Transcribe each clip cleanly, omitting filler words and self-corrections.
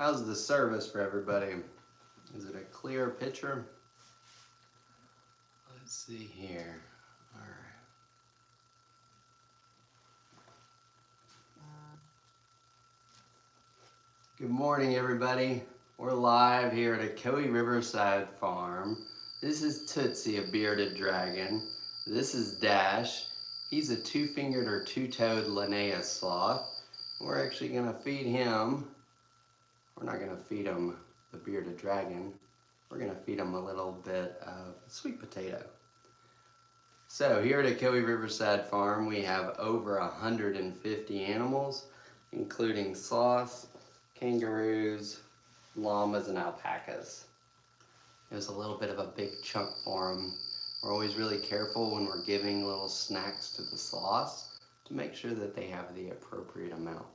How's the service for everybody? Is it a clear picture? Let's see here. All right. Good morning, everybody. We're live here at Echoey Riverside Farm. This is Tootsie, a bearded dragon. This is Dash. He's a two-fingered or two-toed Linnaeus sloth. We're actually gonna feed him. We're not gonna feed him the bearded dragon. We're gonna feed him a little bit of sweet potato. So here at Echoey Riverside Farm, we have over 150 animals, including sloths, kangaroos, llamas, and alpacas. It was a little bit of a big chunk for them. We're always really careful when we're giving little snacks to the sloths to make sure that they have the appropriate amount.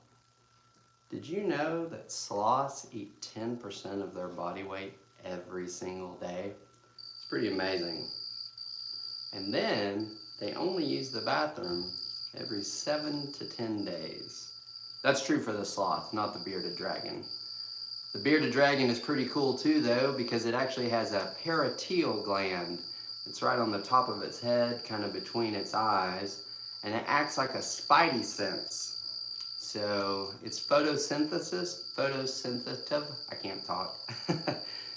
Did you know that sloths eat 10% of their body weight every single day? It's pretty amazing. And then they only use the bathroom every 7 to 10 days. That's true for the sloth, not the bearded dragon. The bearded dragon is pretty cool too though, because it actually has a parietal gland. It's right on the top of its head, kind of between its eyes, and it acts like a spidey sense. So it's photosynthetic, I can't talk.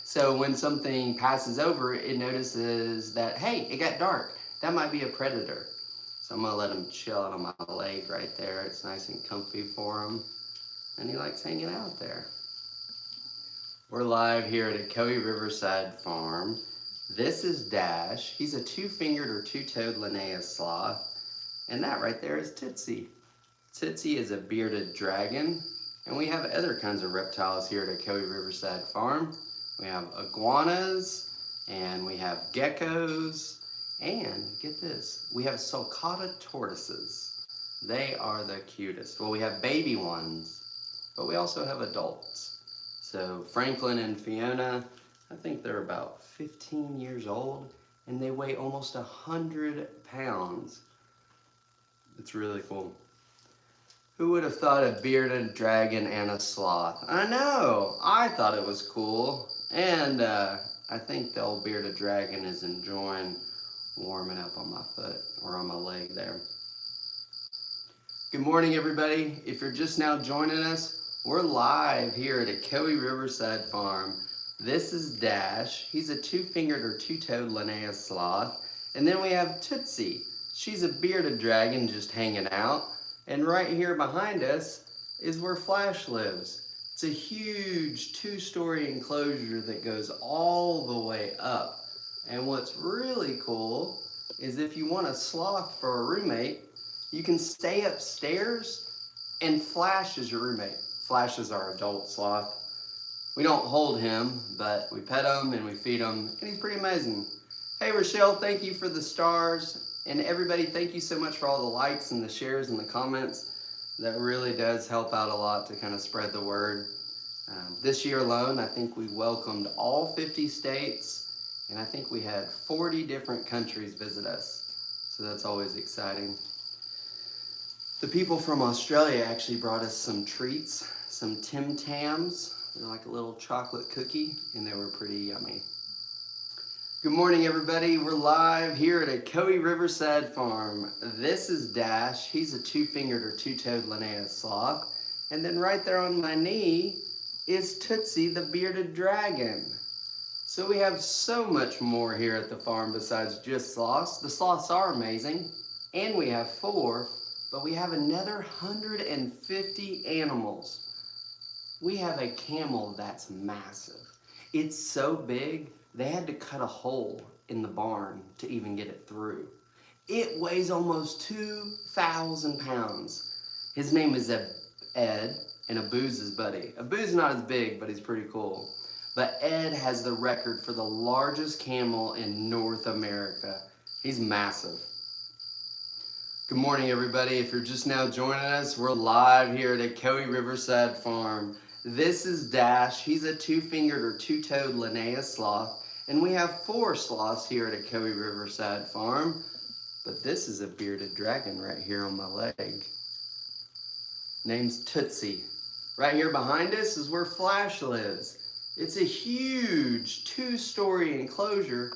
So when something passes over, it notices that, hey, it got dark. That might be a predator. So I'm gonna let him chill out on my leg right there. It's nice and comfy for him. And he likes hanging out there. We're live here at Echoey Riverside Farm. This is Dash. He's a two-fingered or two-toed Linnaeus sloth. And that right there is Tootsie. Tootsie is a bearded dragon. And we have other kinds of reptiles here at Echoey Riverside Farm. We have iguanas, and we have geckos, and get this, we have sulcata tortoises. They are the cutest. Well, we have baby ones, but we also have adults. So Franklin and Fiona, I think they're about 15 years old, and they weigh almost 100 pounds. It's really cool. Who would have thought a bearded dragon and a sloth? I know, I thought it was cool. And I think the old bearded dragon is enjoying warming up on my foot or on my leg there. Good morning, everybody. If you're just now joining us, we're live here at Echoey Riverside Farm. This is Dash. He's a two-fingered or two-toed Linnaeus sloth. And then we have Tootsie. She's a bearded dragon just hanging out. And right here behind us is where Flash lives. It's a huge two-story enclosure that goes all the way up. And what's really cool is if you want a sloth for a roommate, you can stay upstairs and Flash is your roommate. Flash is our adult sloth. We don't hold him, but we pet him and we feed him, and he's pretty amazing. Hey Rochelle, thank you for the stars. And everybody, thank you so much for all the likes and the shares and the comments. That really does help out a lot to kind of spread the word. This year alone, I think we welcomed all 50 states, and I think we had 40 different countries visit us. So that's always exciting. The people from Australia actually brought us some treats, some Tim Tams. They're like a little chocolate cookie, and they were pretty yummy. Good morning, everybody. We're live here at Echoey Riverside Farm. This is Dash. He's a two-fingered or two-toed Linnaeus sloth. And then right there on my knee is Tootsie, the bearded dragon. So we have so much more here at the farm besides just sloths. The sloths are amazing, and we have 4, but we have another 150 animals. We have a camel that's massive. It's so big, they had to cut a hole in the barn to even get it through. It weighs almost 2,000 pounds. His name is Ed, and Abu's his buddy. Abu's not as big, but he's pretty cool. But Ed has the record for the largest camel in North America. He's massive. Good morning, everybody. If you're just now joining us, we're live here at Echoey Riverside Farm. This is Dash. He's a two-fingered or two-toed Linnaeus sloth. And we have 4 sloths here at Echoey Riverside Farm. But this is a bearded dragon right here on my leg. Name's Tootsie. Right here behind us is where Flash lives. It's a huge 2-story enclosure,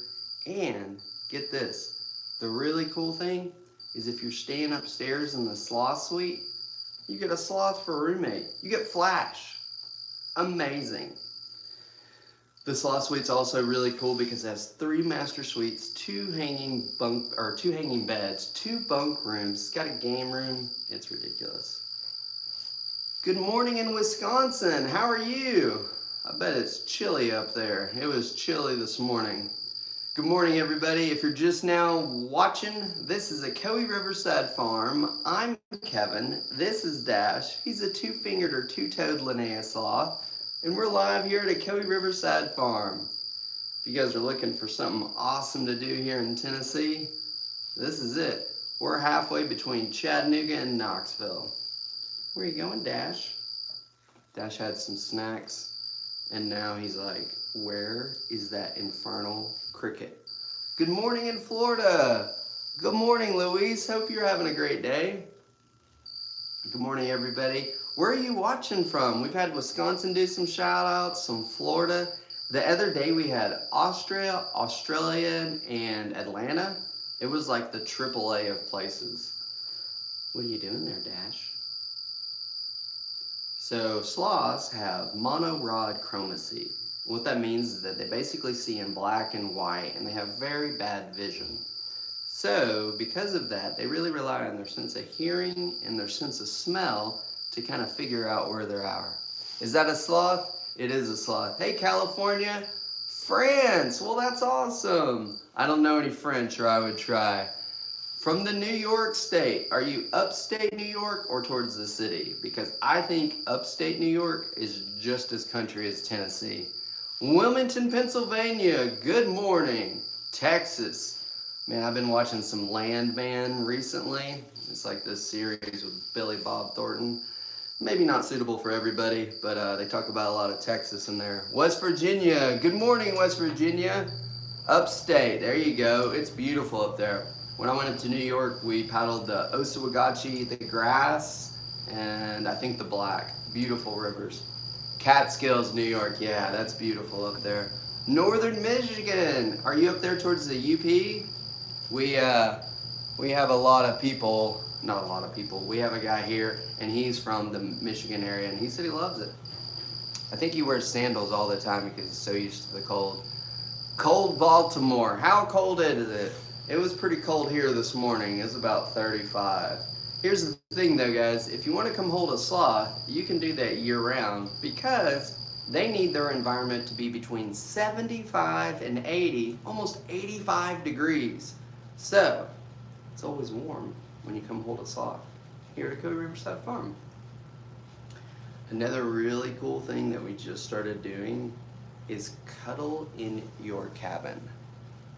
and get this, the really cool thing is if you're staying upstairs in the sloth suite, you get a sloth for a roommate. You get Flash. Amazing. The sloth suite's also really cool because it has 3 master suites, 2 hanging beds, 2 bunk rooms. It's got a game room. It's ridiculous. Good morning in Wisconsin. How are you? I bet it's chilly up there. It was chilly this morning. Good morning, everybody. If you're just now watching, this is a Coe Riverside farm. I'm Kevin. This is Dash. He's a 2-fingered or 2-toed Linnaeus sloth. And we're live here at a Coe Riverside farm. If you guys are looking for something awesome to do here in Tennessee, this is it. We're halfway between Chattanooga and Knoxville. Where are you going, Dash? Dash had some snacks, and now he's like, where is that infernal cricket? Good morning in Florida. Good morning, Luis. Hope you're having a great day. Good morning, everybody. Where are you watching from? We've had Wisconsin do some shout outs, some Florida. The other day we had Austria, Australia, and Atlanta. It was like the AAA of places. What are you doing there, Dash? So sloths have monorod chromacy. What that means is that they basically see in black and white, and they have very bad vision. So because of that, they really rely on their sense of hearing and their sense of smell to kind of figure out where they are. Is that a sloth? It is a sloth. Hey, California, France. Well, that's awesome. I don't know any French, or I would try. From the New York State, are you upstate New York or towards the city? Because I think upstate New York is just as country as Tennessee. Wilmington, Pennsylvania, good morning. Texas. Man, I've been watching some Landman recently. It's like this series with Billy Bob Thornton. Maybe not suitable for everybody, but they talk about a lot of Texas in there. West Virginia, good morning, West Virginia. Upstate, there you go. It's beautiful up there. When I went up to New York, we paddled the Oswegatchie, the Grass, and I think the Black. Beautiful rivers. Catskills, New York, yeah, that's beautiful up there. Northern Michigan, are you up there towards the UP? We have a lot of people, not a lot of people, we have a guy here, and he's from the Michigan area, and he said he loves it. I think he wears sandals all the time because he's so used to the cold. Cold Baltimore, how cold is it? It was pretty cold here this morning. It's about 35. Here's the thing though, guys. If you want to come hold a sloth, you can do that year round because they need their environment to be between 75 and 80, almost 85 degrees. So, it's always warm when you come hold a sloth here at Coe Riverside Farm. Another really cool thing that we just started doing is cuddle in your cabin.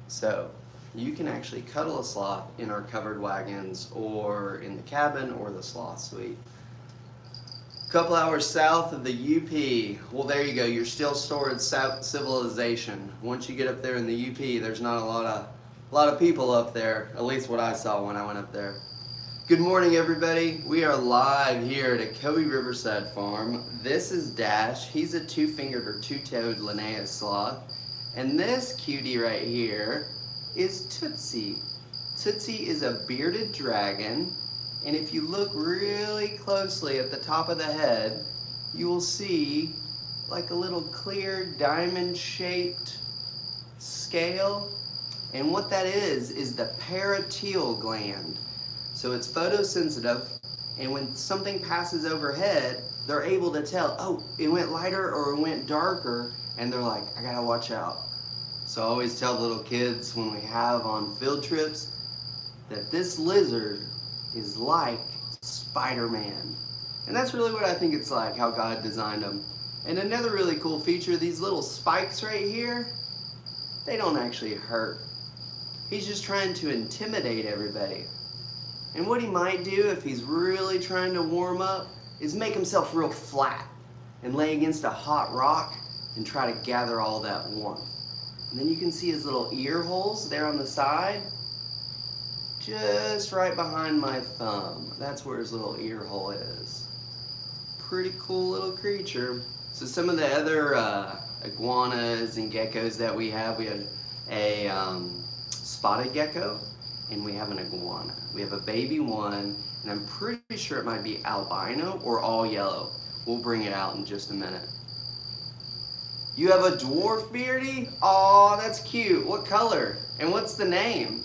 So, you can actually cuddle a sloth in our covered wagons or in the cabin or the sloth suite. A couple hours south of the UP, well there you go, you're still stored civilization. Once you get up there in the UP, there's not a lot of people up there, at least what I saw when I went up there. Good morning, everybody. We are live here at Coe Riverside Farm. This is Dash. He's a 2-fingered or 2-toed Linnaeus sloth. And this cutie right here is Tootsie. Tootsie is a bearded dragon, and if you look really closely at the top of the head, you will see like a little clear diamond-shaped scale. And what that is the parotid gland. So it's photosensitive, and when something passes overhead, they're able to tell, oh, it went lighter or it went darker, and they're like, I gotta watch out. So I always tell the little kids when we have on field trips that this lizard is like Spider-Man. And that's really what I think it's like, how God designed them. And another really cool feature, these little spikes right here, they don't actually hurt. He's just trying to intimidate everybody. And what he might do if he's really trying to warm up is make himself real flat and lay against a hot rock and try to gather all that warmth. And then you can see his little ear holes there on the side, just right behind my thumb. That's where his little ear hole is. pretty cool little creature. So some of the other iguanas and geckos that we have a spotted gecko, and we have an iguana. We have a baby one, and I'm pretty sure it might be albino or all yellow. We'll bring it out in just a minute. You have a dwarf beardy? Aw, that's cute. What color? And what's the name?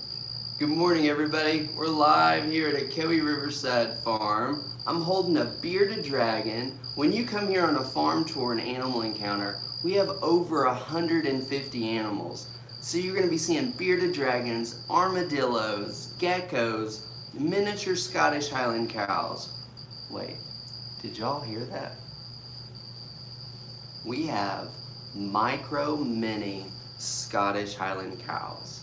Good morning, everybody. We're live here at a Cowie Riverside farm. I'm holding a bearded dragon. When you come here on a farm tour and animal encounter, we have over 150 animals. So you're going to be seeing bearded dragons, armadillos, geckos, miniature Scottish Highland cows. Wait, did y'all hear that? We have micro mini Scottish Highland cows.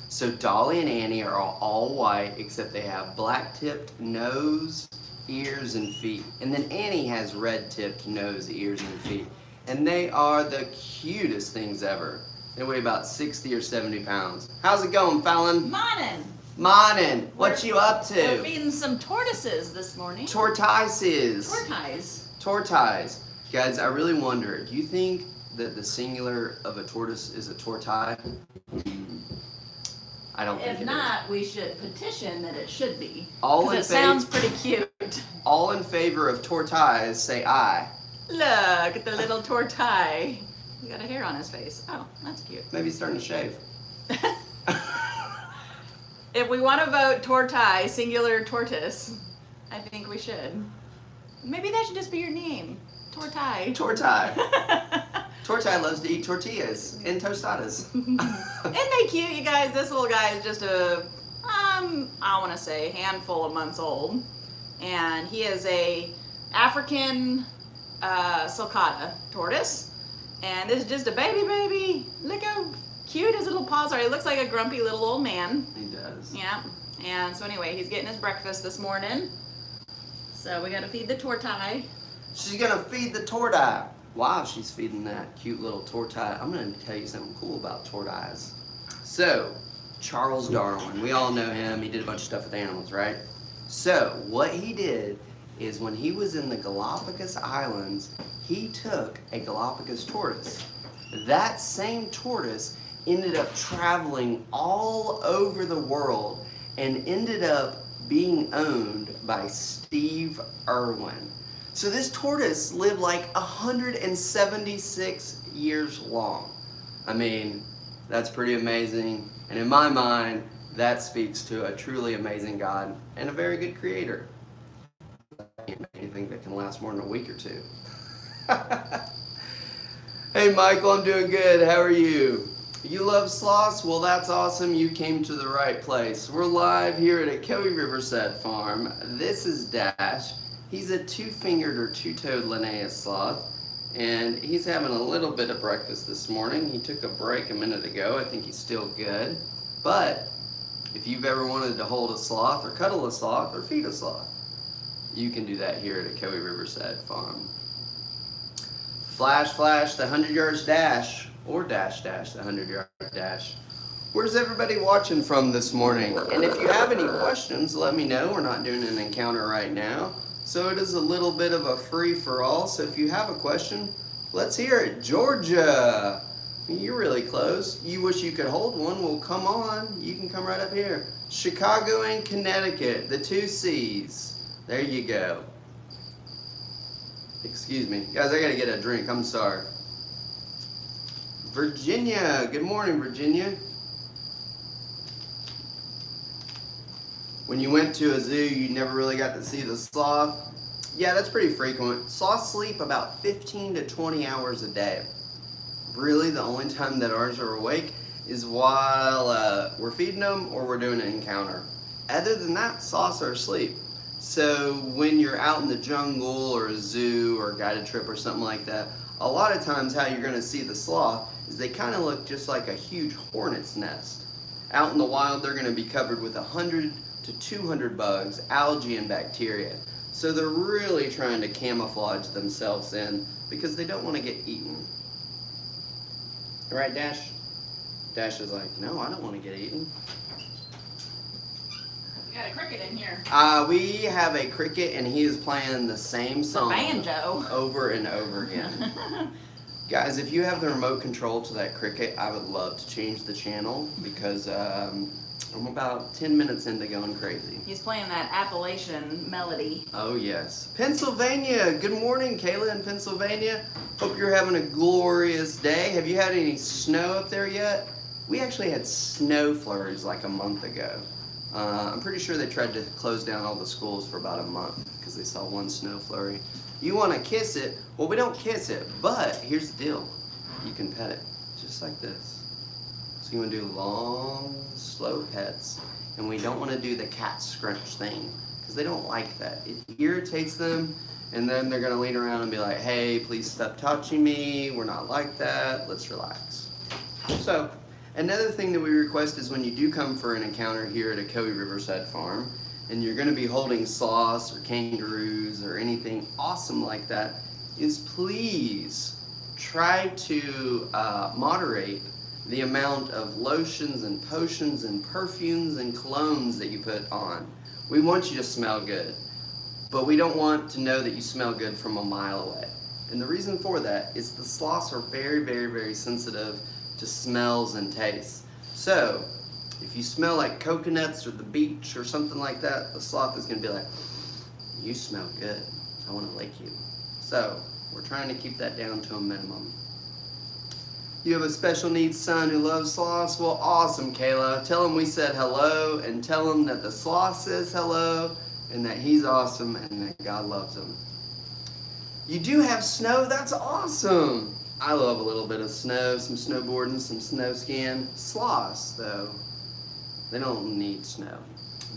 So Dolly and Annie are all white, except they have black tipped nose, ears, and feet. And then Annie has red tipped nose, ears, and feet. And they are the cutest things ever. They weigh about 60 or 70 pounds. How's it going, Fallon? Morning. Morning. What you up to? We're feeding some tortoises this morning. Tortoises. Tortoise. Tortoise. Guys, I really wonder, do you think that the singular of a tortoise is a tortoise? I don't think it is. If not, we should petition that it should be. All in it sounds pretty cute. All in favor of tortoise, say aye. Look at the little tortoise. He got a hair on his face. Oh, that's cute. Maybe he's starting to shave. If we want to vote tortoise, singular tortoise, I think we should. Maybe that should just be your name. Tortoise. Tortoise. Tortoise loves to eat tortillas and tostadas. Isn't they cute, you guys? This little guy is just a, I want to say, handful of months old. And he is a African sulcata tortoise. And this is just a baby. Look how cute his little paws are. He looks like a grumpy little old man. He does. Yeah. And so anyway, he's getting his breakfast this morning. So we got to feed the tortoise. She's going to feed the tortoise. While she's feeding that cute little tortoise, I'm going to tell you something cool about tortoise. So, Charles Darwin, we all know him. He did a bunch of stuff with animals, right? So, what he did is when he was in the Galapagos Islands, he took a Galapagos tortoise. That same tortoise ended up traveling all over the world and ended up being owned by Steve Irwin. So this tortoise lived like 176 years long. I mean, that's pretty amazing. And in my mind, that speaks to a truly amazing God and a very good creator. I can't make anything that can last more than a week or two. Hey Michael, I'm doing good. How are you? You love sloths? Well, that's awesome. You came to the right place. We're live here at a Cowie Riverside farm. This is Dash. He's a two-fingered or two-toed Linnaeus sloth, and he's having a little bit of breakfast this morning. He took a break a minute ago. I think he's still good. But if you've ever wanted to hold a sloth or cuddle a sloth or feed a sloth, you can do that here at a Cowie Riverside farm. Flash, the 100 yards dash, or dash, the 100 yard dash. Where's everybody watching from this morning? And if you have any questions, let me know. We're not doing an encounter right now. So it is a little bit of a free-for-all. So if you have a question, let's hear it. Georgia, you're really close. You wish you could hold one? Well, come on. You can come right up here. Chicago and Connecticut, the two C's. There you go. Excuse me. Guys, I gotta get a drink. I'm sorry. Virginia. Good morning, Virginia. When you went to a zoo, you never really got to see the sloth. Yeah, that's pretty frequent. Sloths sleep about 15 to 20 hours a day. Really, the only time that ours are awake is while we're feeding them or we're doing an encounter. Other than that, sloths are asleep. So when you're out in the jungle or a zoo or a guided trip or something like that, a lot of times how you're gonna see the sloth is they kind of look just like a huge hornet's nest. Out in the wild, they're gonna be covered with 100 to 200 bugs, algae, and bacteria. So they're really trying to camouflage themselves in because they don't want to get eaten. Right, Dash? Dash is like, no, I don't want to get eaten. Got a cricket in here. We have a cricket, and he is playing the same song banjo over and over again. Guys, if you have the remote control to that cricket, I would love to change the channel because I'm about 10 minutes into going crazy. He's playing that Appalachian melody. Oh yes. Pennsylvania, good morning, Kayla in Pennsylvania. Hope you're having a glorious day. Have you had any snow up there yet? We actually had snow flurries like a month ago. I'm pretty sure they tried to close down all the schools for about a month because they saw one snow flurry. You want to kiss it? Well, we don't kiss it, but here's the deal. You can pet it, just like this. So you want to do long, slow pets, and we don't want to do the cat scrunch thing because they don't like that. It irritates them, and then they're going to lean around and be like, hey, please stop touching me. We're not like that. Let's relax. So another thing that we request is when you do come for an encounter here at a Coe Riverside Farm, and you're going to be holding sloths or kangaroos or anything awesome like that, is please try to moderate the amount of lotions and potions and perfumes and colognes that you put on. We want you to smell good, but we don't want to know that you smell good from a mile away. And the reason for that is the sloths are very, very, very sensitive to smells and tastes. So if you smell like coconuts or the beach or something like that, the sloth is going to be like, you smell good, I want to lick you. So we're trying to keep that down to a minimum. You have a special needs son who loves sloths? Well, awesome, Kayla. Tell him we said hello, and tell him that the sloth says hello and that he's awesome and that God loves him. You do have snow? That's awesome. I love a little bit of snow, some snowboarding, some snow skiing. Sloths, though, they don't need snow.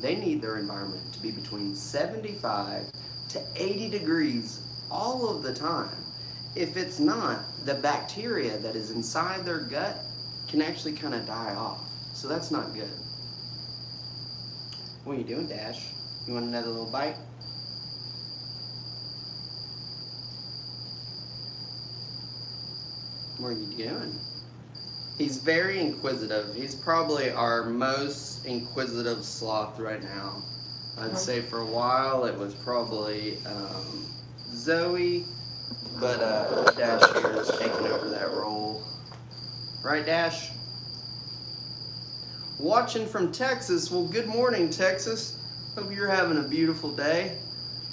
They need their environment to be between 75 to 80 degrees all of the time. If it's not, the bacteria that is inside their gut can actually kind of die off. So that's not good. What are you doing, Dash? You want another little bite? What are you doing? He's very inquisitive. He's probably our most inquisitive sloth right now. I'd say for a while it was probably Zoe, but Dash here is taking over that role. Right, Dash? Watching from Texas. Well, good morning, Texas. Hope you're having a beautiful day.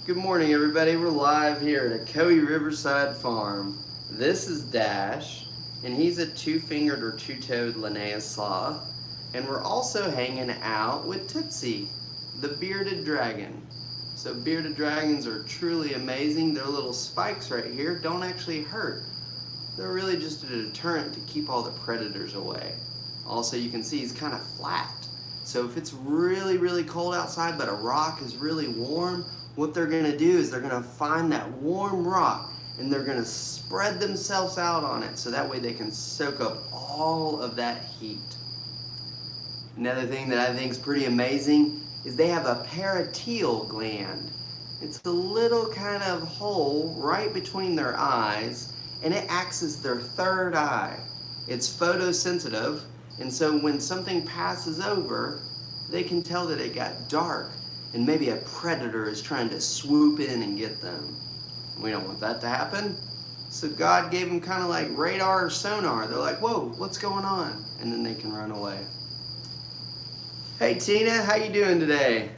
Good morning, everybody. We're live here at a Coe Riverside Farm. This is Dash, and he's a two-fingered or two-toed Linnaeus sloth. And we're also hanging out with Tootsie, the bearded dragon. So bearded dragons are truly amazing. Their little spikes right here don't actually hurt. They're really just a deterrent to keep all the predators away. Also, you can see he's kind of flat. So if it's really, really cold outside, but a rock is really warm, what they're gonna do is they're gonna find that warm rock and they're gonna spread themselves out on it so that way they can soak up all of that heat. Another thing that I think is pretty amazing is they have a parietal gland. It's a little kind of hole right between their eyes, and it acts as their third eye. It's photosensitive, and so when something passes over, they can tell that it got dark and maybe a predator is trying to swoop in and get them. We don't want that to happen. So God gave them kind of like radar or sonar. They're like, whoa, what's going on? And then they can run away. Hey Tina, how you doing today?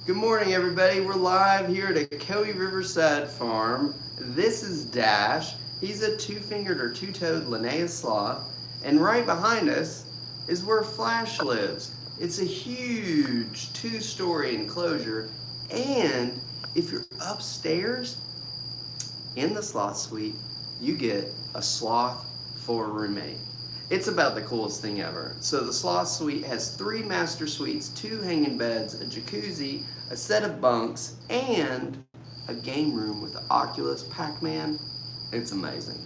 Good morning, everybody. We're live here at a Coe Riverside Farm. This is Dash. He's a two-fingered or two-toed Linnaeus sloth. And right behind us is where Flash lives. It's a huge two-story enclosure. And if you're upstairs in the sloth suite, you get a sloth for a roommate. It's about the coolest thing ever. So the sloth suite has 3 master suites, 2 hanging beds, a jacuzzi, a set of bunks, and a game room with the Oculus, Pac-Man. It's amazing.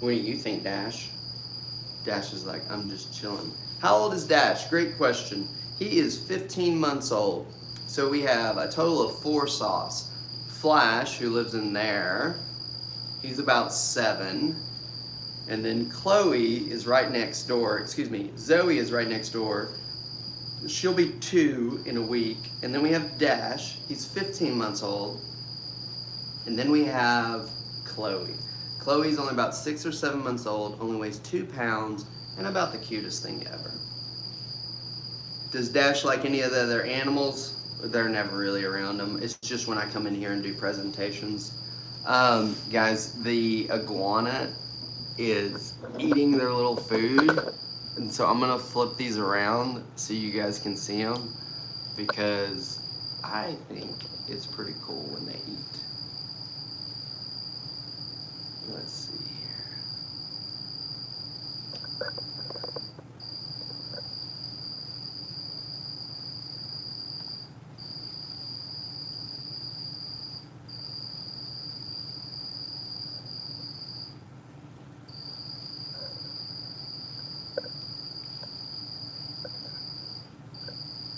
What do you think, Dash? Dash is like, I'm just chilling. How old is Dash? Great question. He is 15 months old. So we have a total of 4 sloths. Flash, who lives in there, he's about 7. And then Zoe is right next door, she'll be 2 in a week. And then we have Dash, he's 15 months old. And then we have Chloe. Chloe's only about 6 or 7 months old, only weighs 2 pounds, and about the cutest thing ever. Does Dash like any of the other animals? They're never really around them. It's just when I come in here and do presentations. Guys, the iguana is eating their little food. And so I'm gonna flip these around so you guys can see them, because I think it's pretty cool when they eat. Let's see here.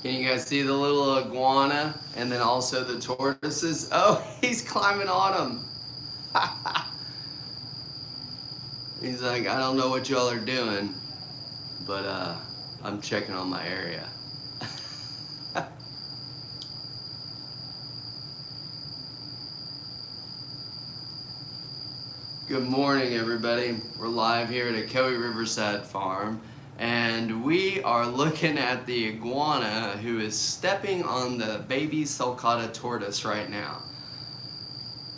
Can you guys see the little iguana and then also the tortoises? Oh, he's climbing on them. He's like, I don't know what y'all are doing, but I'm checking on my area. Good morning, everybody. We're live here at Cowie Riverside Farm, and we are looking at the iguana who is stepping on the baby sulcata tortoise right now.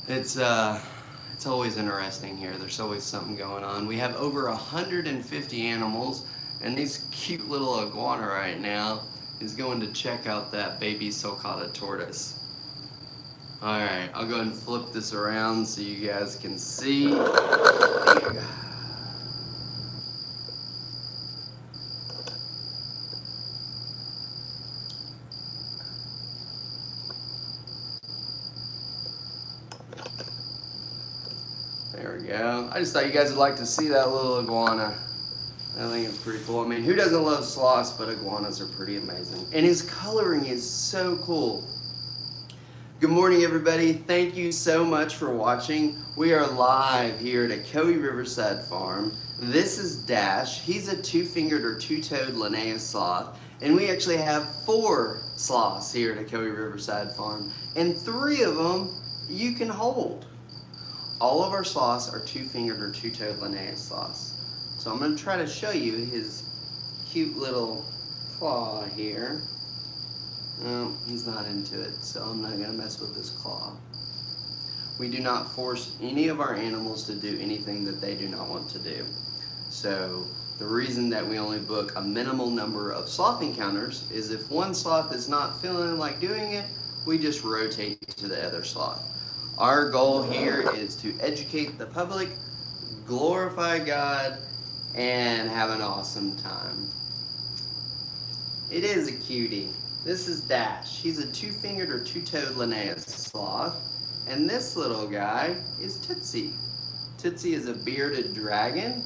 It's always interesting here. There's always something going on. We have over 150 animals, and this cute little iguana right now is going to check out that baby sulcata tortoise. All right, I'll go ahead and flip this around so you guys can see. There we go. I just thought you guys would like to see that little iguana. I think it's pretty cool. I mean, who doesn't love sloths, but iguanas are pretty amazing. And his coloring is so cool. Good morning, everybody. Thank you so much for watching. We are live here at Cowie Riverside Farm. This is Dash. He's a 2-fingered or 2-toed Linnaeus sloth. And we actually have 4 sloths here at Cowie Riverside Farm. And 3 of them you can hold. All of our sloths are 2-fingered or 2-toed Linnaeus sloths. So I'm going to try to show you his cute little claw here. No, he's not into it, so I'm not going to mess with this claw. We do not force any of our animals to do anything that they do not want to do. So the reason that we only book a minimal number of sloth encounters is if one sloth is not feeling like doing it, we just rotate to the other sloth. Our goal here is to educate the public, glorify God, and have an awesome time. It is a cutie. This is Dash. He's a 2-fingered or 2-toed Linnaeus sloth. And this little guy is Tootsie. Tootsie is a bearded dragon.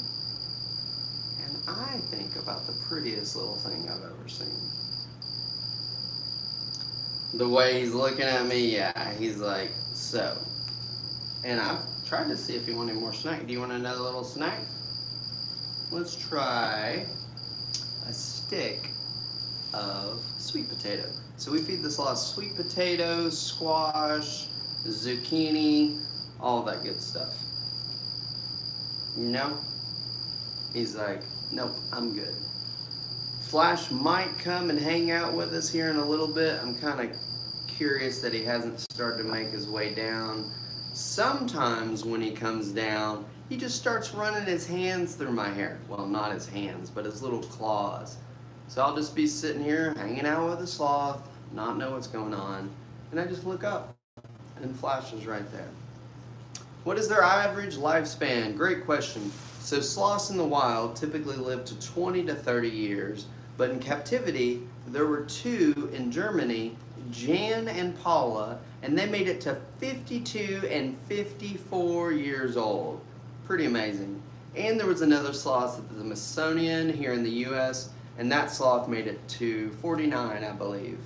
And I think about the prettiest little thing I've ever seen. The way he's looking at me, yeah, he's like, so. And I've tried to see if he wanted more snack. Do you want another little snack? Let's try a stick of sweet potato. So we feed the sloths sweet potatoes, squash, zucchini, all that good stuff. No? He's like, nope, I'm good. Flash might come and hang out with us here in a little bit. I'm kind of curious that he hasn't started to make his way down. Sometimes when he comes down, he just starts running his hands through my hair. Well, not his hands, but his little claws. So I'll just be sitting here hanging out with a sloth, not know what's going on, and I just look up and Flash is right there. What is their average lifespan? Great question. So sloths in the wild typically live to 20 to 30 years, but in captivity, there were 2 in Germany, Jan and Paula, and they made it to 52 and 54 years old. Pretty amazing. And there was another sloth at the Smithsonian here in the US, and that sloth made it to 49, I believe.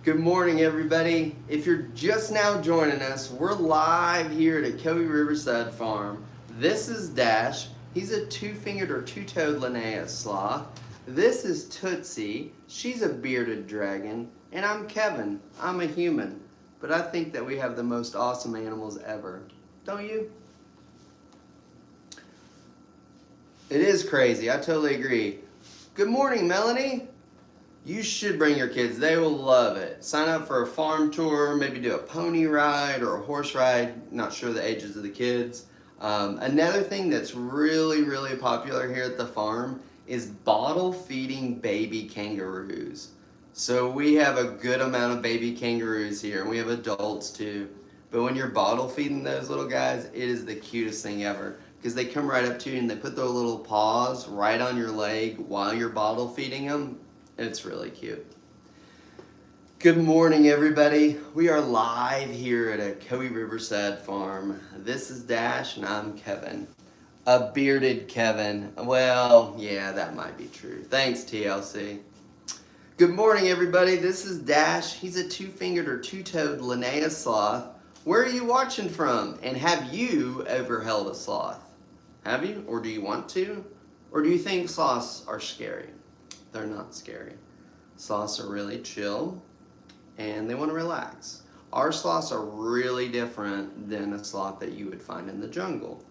Good morning, everybody. If you're just now joining us, we're live here at Cowie Riverside Farm. This is Dash. He's a 2-fingered or 2-toed Linnaeus sloth. This is Tootsie. She's a bearded dragon. And I'm Kevin. I'm a human. But I think that we have the most awesome animals ever. Don't you? It is crazy. I totally agree. Good morning, Melanie. You should bring your kids. They will love it. Sign up for a farm tour, maybe do a pony ride or a horse ride. Not sure the ages of the kids. Another thing that's really, really popular here at the farm is bottle feeding baby kangaroos. So we have a good amount of baby kangaroos here, and we have adults too. But when you're bottle feeding those little guys, it is the cutest thing ever, because they come right up to you and they put their little paws right on your leg while you're bottle feeding them. It's really cute. Good morning, everybody. We are live here at a Coe Riverside farm. This is Dash and I'm Kevin. A bearded Kevin. Well, yeah, that might be true. Thanks, TLC. Good morning, everybody. This is Dash. He's a two-fingered or two-toed Linnaeus sloth. Where are you watching from? And have you ever held a sloth? Have you? Or do you want to? Or do you think sloths are scary? They're not scary. Sloths are really chill and they want to relax. Our sloths are really different than a sloth that you would find in the jungle.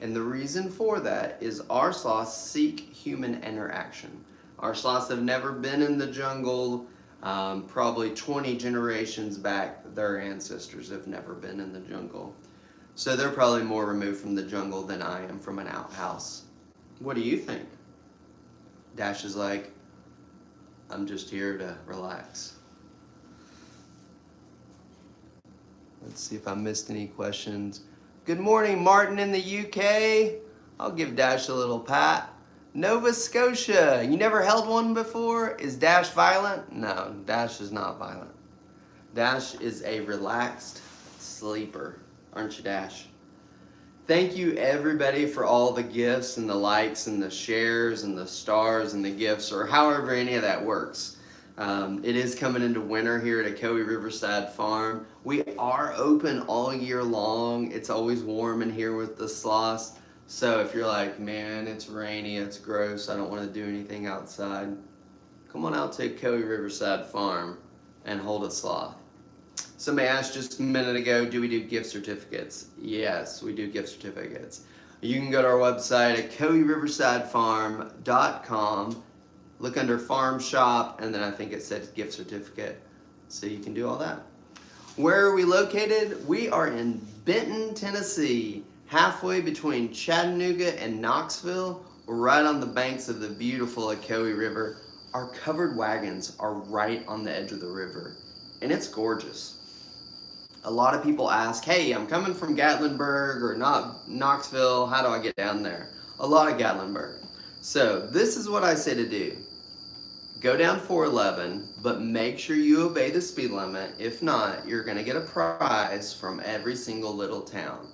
And the reason for that is our sloths seek human interaction. Our sloths have never been in the jungle. Probably 20 generations back, their ancestors have never been in the jungle. So they're probably more removed from the jungle than I am from an outhouse. What do you think? Dash is like, I'm just here to relax. Let's see if I missed any questions. Good morning, Martin in the UK. I'll give Dash a little pat. Nova Scotia, you never held one before? Is Dash violent? No, Dash is not violent. Dash is a relaxed sleeper, aren't you, Dash? Thank you, everybody, for all the gifts and the likes and the shares and the stars and the gifts, or however any of that works. It is coming into winter here at a Coe Riverside farm. We are open all year long. It's always warm in here with the sloths. So if you're like, man, it's rainy, it's gross, I don't want to do anything outside, come on out to Coe Riverside Farm and hold a sloth. Somebody asked just a minute ago, do we do gift certificates? Yes, we do gift certificates. You can go to our website at coeriversidefarm.com, look under farm shop, and then I think it says gift certificate. So you can do all that. Where are we located? We are in Benton, Tennessee, halfway between Chattanooga and Knoxville. We're right on the banks of the beautiful Ocoee River. Our covered wagons are right on the edge of the river, and it's gorgeous. A lot of people ask, hey, I'm coming from Gatlinburg or Knoxville, how do I get down there? A lot of Gatlinburg. So this is what I say to do. Go down 411, but make sure you obey the speed limit. If not, you're gonna get a prize from every single little town.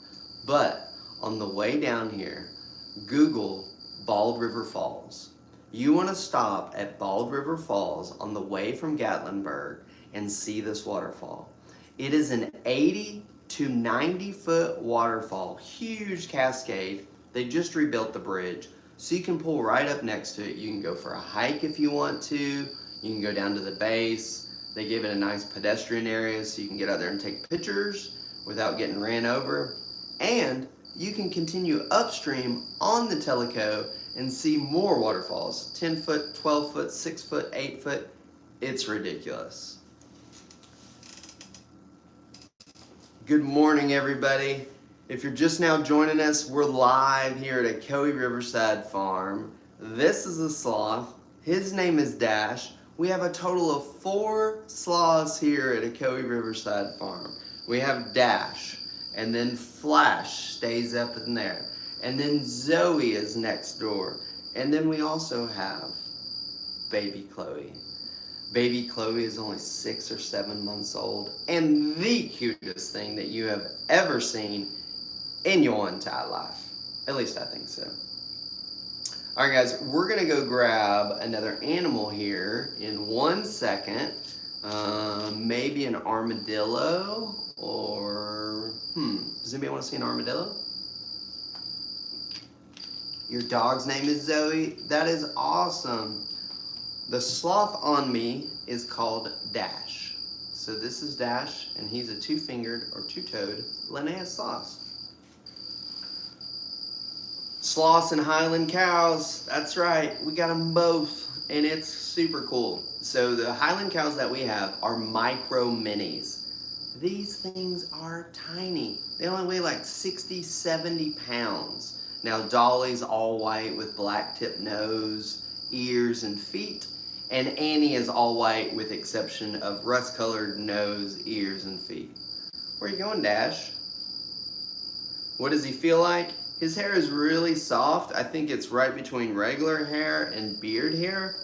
But on the way down here, Google Bald River Falls. You wanna stop at Bald River Falls on the way from Gatlinburg and see this waterfall. It is an 80 to 90 foot waterfall, huge cascade. They just rebuilt the bridge, so you can pull right up next to it. You can go for a hike if you want to. You can go down to the base. They give it a nice pedestrian area so you can get out there and take pictures without getting ran over. And you can continue upstream on the Tellico and see more waterfalls, 10 foot, 12 foot, 6 foot, 8 foot. It's ridiculous. Good morning, everybody. If you're just now joining us, we're live here at a Coe Riverside farm. This is a sloth. His name is Dash. We have a total of 4 sloths here at a Coe Riverside farm. We have Dash, and then Flash stays up in there, and then Zoe is next door, and then we also have baby Chloe. Baby Chloe is only 6 or 7 months old, and the cutest thing that you have ever seen in your entire life. At least I think so. All right, guys, we're gonna go grab another animal here in 1 second. Maybe an armadillo, or, does anybody want to see an armadillo? Your dog's name is Zoe? That is awesome. The sloth on me is called Dash. So this is Dash, and he's a two-fingered or two-toed Linnaeus sloth. Sloths and Highland cows, that's right, we got them both, and it's super cool. So the Highland cows that we have are micro minis. These things are tiny. They only weigh like 60, 70 pounds. Now Dolly's all white with black tip nose, ears, and feet. And Annie is all white with exception of rust-colored nose, ears, and feet. Where are you going, Dash? What does he feel like? His hair is really soft. I think it's right between regular hair and beard hair.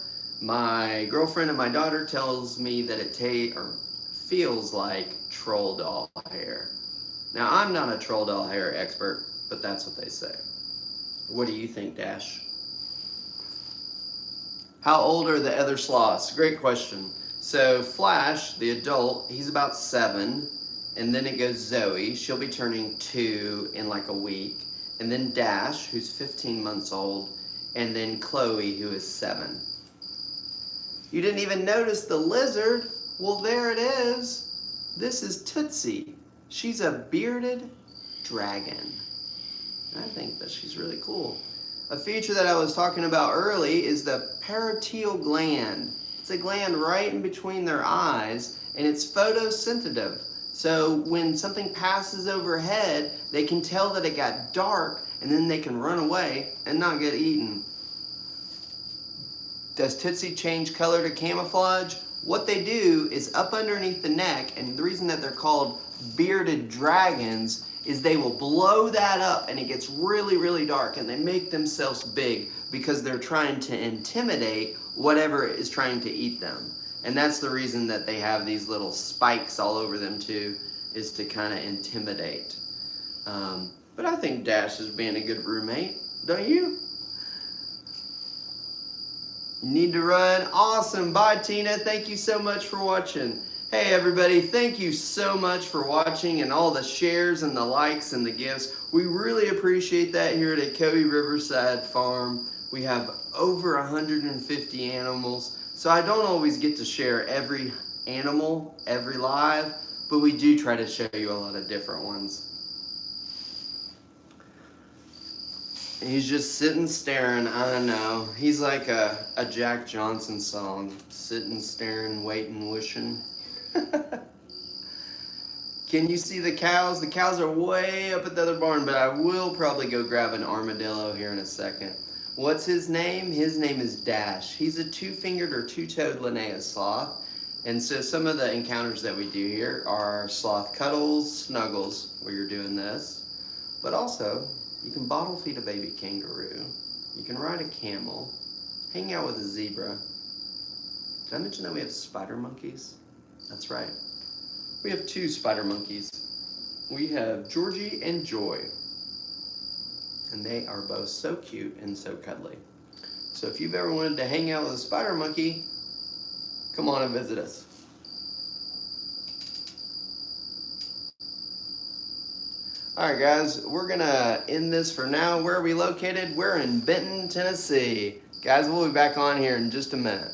My girlfriend and my daughter tells me that it feels like troll doll hair. Now, I'm not a troll doll hair expert, but that's what they say. What do you think, Dash? How old are the other sloths? Great question. So Flash, the adult, he's about 7, and then it goes Zoe. She'll be turning 2 in like a week. And then Dash, who's 15 months old, and then Chloe, who is 7. You didn't even notice the lizard? Well, there it is. This is Tootsie. She's a bearded dragon. And I think that she's really cool. A feature that I was talking about early is the parietal gland. It's a gland right in between their eyes, and it's photosynthetic. So when something passes overhead, they can tell that it got dark, and then they can run away and not get eaten. Does Tootsie change color to camouflage? What they do is up underneath the neck, and the reason that they're called bearded dragons is they will blow that up and it gets really, really dark, and they make themselves big because they're trying to intimidate whatever is trying to eat them. And that's the reason that they have these little spikes all over them too, is to kind of intimidate. But I think Dash is being a good roommate, don't you? You need to run. Awesome. Bye, Tina. Thank you so much for watching. Hey, everybody. Thank you so much for watching and all the shares and the likes and the gifts. We really appreciate that here at Cowie Riverside Farm. We have over 150 animals. So I don't always get to share every animal, every live, but we do try to show you a lot of different ones. He's just sitting staring, I know. He's like a Jack Johnson song, sitting, staring, waiting, wishing. Can you see the cows? The cows are way up at the other barn, but I will probably go grab an armadillo here in a second. What's his name? His name is Dash. He's a two-fingered or two-toed Linnaeus sloth. And so some of the encounters that we do here are sloth cuddles, snuggles, where you're doing this. But also, you can bottle feed a baby kangaroo. You can ride a camel, hang out with a zebra. Did I mention that we have spider monkeys? That's right. We have 2 spider monkeys. We have Georgie and Joy. And they are both so cute and so cuddly. So if you've ever wanted to hang out with a spider monkey, come on and visit us. All right, guys, we're gonna end this for now. Where are we located? We're in Benton, Tennessee. Guys, we'll be back on here in just a minute.